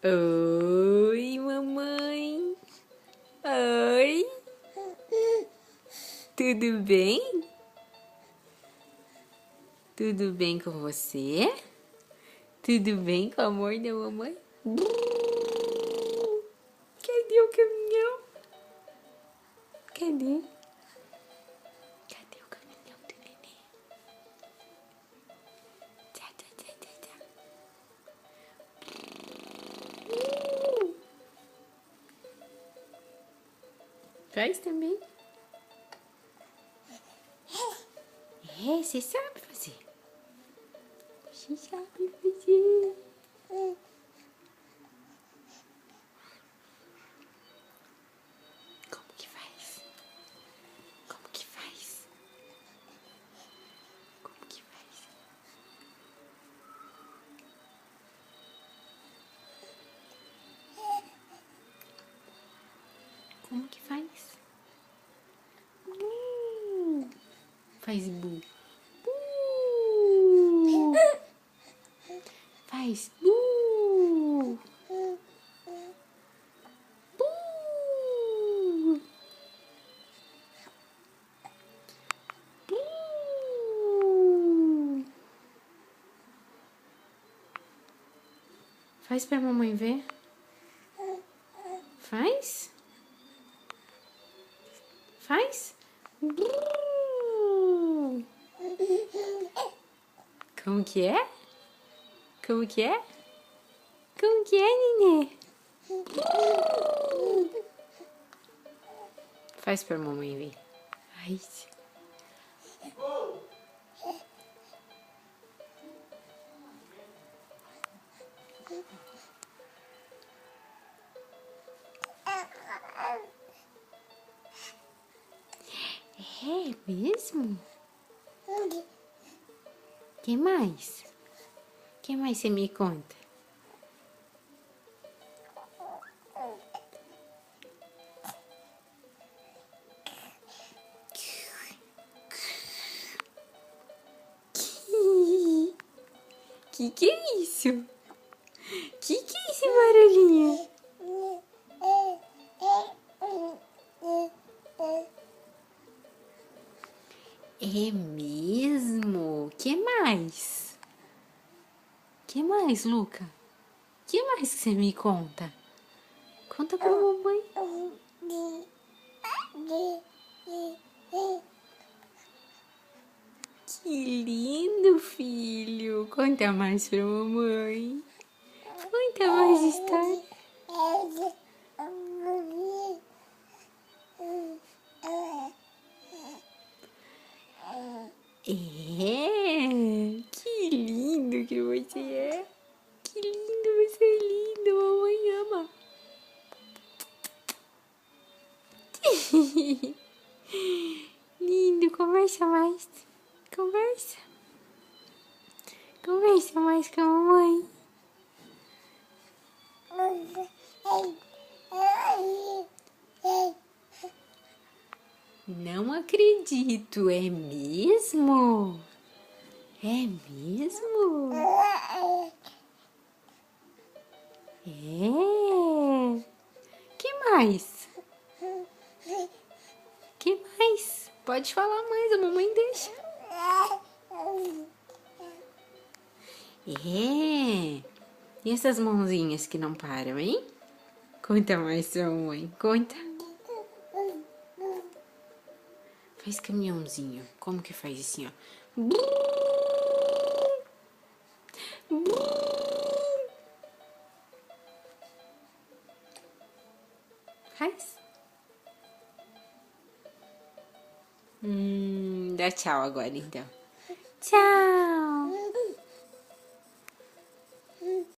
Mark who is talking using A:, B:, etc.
A: Oi, mamãe. Oi. Tudo bem? Tudo bem com você? Tudo bem com o amor da mamãe? Cadê o caminhão? Cadê? Cadê o caminhão do nenê? Tchá, tchá, tchá, tchá, tchá. Faz também. É, você sabe fazer. Você sabe fazer. Como que faz? Como que faz? Como que faz? Como que faz? Faz bu. Faz bu. Bu. Bu. Faz pra mamãe ver. Faz? Faz? Como que é? Como que é? Como que é, nenê? Faz pra mamãe ver. Ai. É mesmo? Que mais? Que mais você me conta? Que é isso? Que é esse barulhinho? É mesmo? Que mais? Que mais, Luca? Que mais que você me conta? Conta pra mamãe. Que lindo, filho. Conta mais pra mamãe. Conta mais história. É, que lindo que você é. Que lindo, você é lindo. Mamãe ama. Lindo, conversa mais. Conversa. Conversa mais com a mamãe. Não acredito, é mesmo? É mesmo? É. Que mais? Que mais? Pode falar mais, a mamãe deixa. É. E essas mãozinhas que não param, hein? Conta mais pra mamãe, conta. Faz caminhãozinho. Como que faz assim, ó? Faz. Dá tchau agora, então. Tchau.